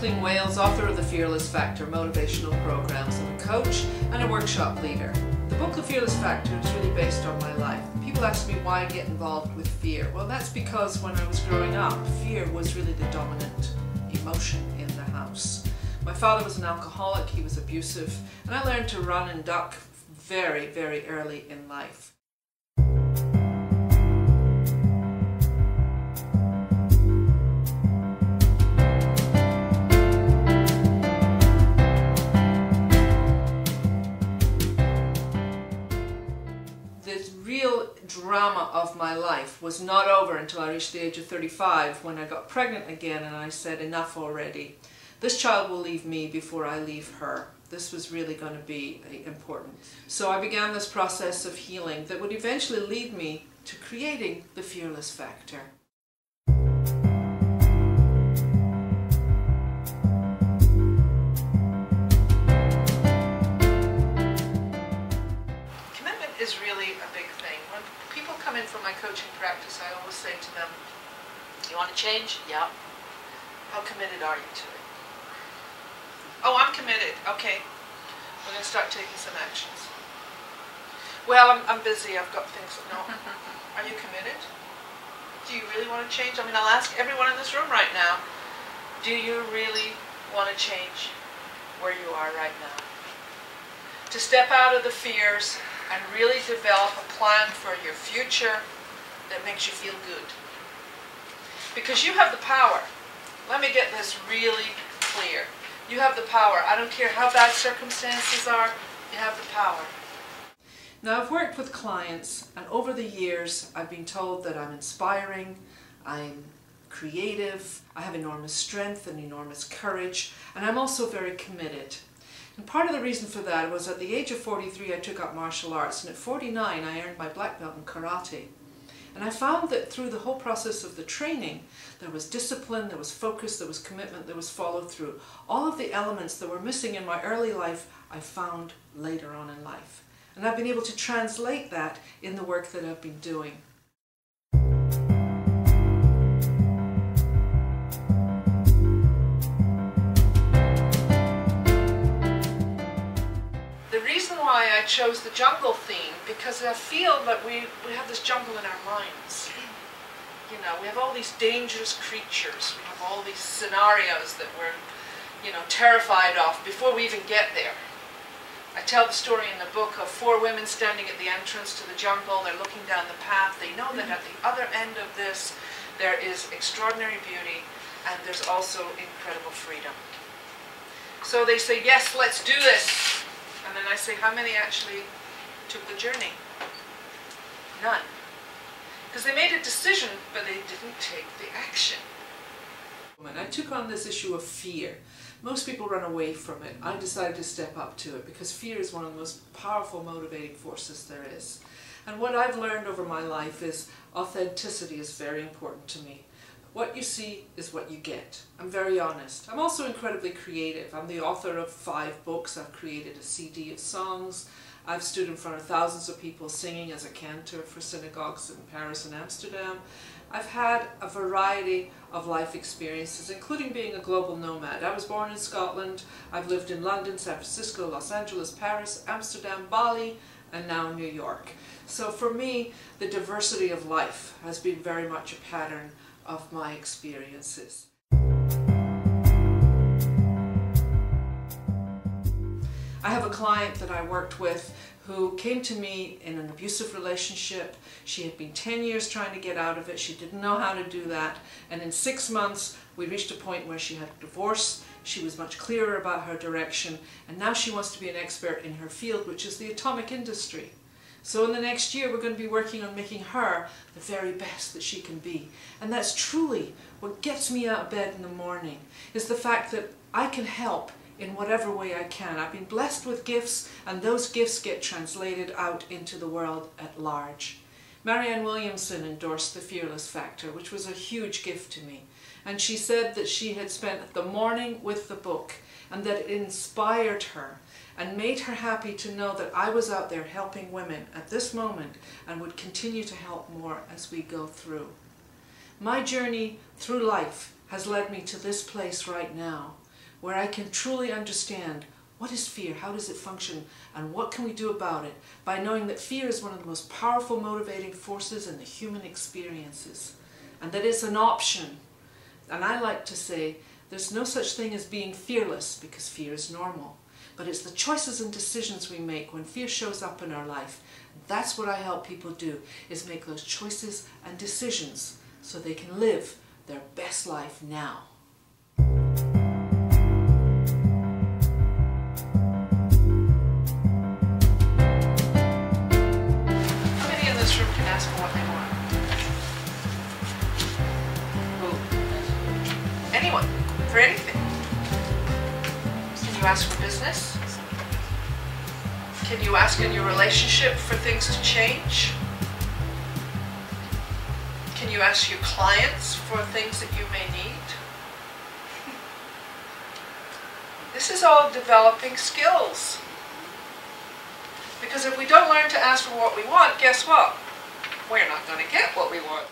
Jacqueline Wales, author of The Fearless Factor, motivational programs. I'm a coach and a workshop leader. The book The Fearless Factor is really based on my life. People ask me why I get involved with fear. Well, that's because when I was growing up, fear was really the dominant emotion in the house. My father was an alcoholic, he was abusive, and I learned to run and duck very, very early in life. The real drama of my life was not over until I reached the age of 35 when I got pregnant again and I said, enough already. This child will leave me before I leave her. This was really going to be important. So I began this process of healing that would eventually lead me to creating the Fearless Factor. Is really a big thing. When people come in for my coaching practice, I always say to them, you want to change? Yeah. How committed are you to it? Oh, I'm committed. Okay. We're going to start taking some actions. Well, I'm busy. I've got things. No. Are you committed? Do you really want to change? I mean, I'll ask everyone in this room right now, do you really want to change where you are right now? To step out of the fears and really develop a plan for your future that makes you feel good. Because you have the power. Let me get this really clear. You have the power. I don't care how bad circumstances are, you have the power. Now, I've worked with clients, and over the years I've been told that I'm inspiring, I'm creative, I have enormous strength and enormous courage, and I'm also very committed. And part of the reason for that was at the age of 43 I took up martial arts, and at 49 I earned my black belt in karate. And I found that through the whole process of the training there was discipline, there was focus, there was commitment, there was follow through. All of the elements that were missing in my early life I found later on in life. And I've been able to translate that in the work that I've been doing. Why I chose the jungle theme, because I feel that we have this jungle in our minds. You know, we have all these dangerous creatures, we have all these scenarios that we're, terrified of before we even get there. I tell the story in the book of 4 women standing at the entrance to the jungle. They're looking down the path. They know that at the other end of this there is extraordinary beauty and there's also incredible freedom. So they say, yes, let's do this. And then I say, how many actually took the journey? None. Because they made a decision, but they didn't take the action. When I took on this issue of fear, most people run away from it. I decided to step up to it because fear is one of the most powerful motivating forces there is. And what I've learned over my life is authenticity is very important to me. What you see is what you get. I'm very honest. I'm also incredibly creative. I'm the author of 5 books. I've created a CD of songs. I've stood in front of thousands of people singing as a cantor for synagogues in Paris and Amsterdam. I've had a variety of life experiences, including being a global nomad. I was born in Scotland. I've lived in London, San Francisco, Los Angeles, Paris, Amsterdam, Bali, and now New York. So for me, the diversity of life has been very much a pattern of my experiences. I have a client that I worked with who came to me in an abusive relationship. She had been 10 years trying to get out of it. She didn't know how to do that. And in 6 months, we reached a point where she had a divorce. She was much clearer about her direction. And now she wants to be an expert in her field, which is the atomic industry. So in the next year, we're going to be working on making her the very best that she can be. And that's truly what gets me out of bed in the morning, is the fact that I can help in whatever way I can. I've been blessed with gifts, and those gifts get translated out into the world at large. Marianne Williamson endorsed the Fearless Factor, which was a huge gift to me. And she said that she had spent the morning with the book, and that it inspired her and made her happy to know that I was out there helping women at this moment and would continue to help more as we go through. My journey through life has led me to this place right now, where I can truly understand what is fear, how does it function, and what can we do about it, by knowing that fear is one of the most powerful motivating forces in the human experiences, and that it's an option. And I like to say, there's no such thing as being fearless, because fear is normal. But it's the choices and decisions we make when fear shows up in our life. That's what I help people do, is make those choices and decisions so they can live their best life now. How many in this room can ask for what they want? Who? Anyone. For anything. Can you ask for business? Can you ask in your relationship for things to change? Can you ask your clients for things that you may need? This is all developing skills. Because if we don't learn to ask for what we want, guess what? We're not going to get what we want.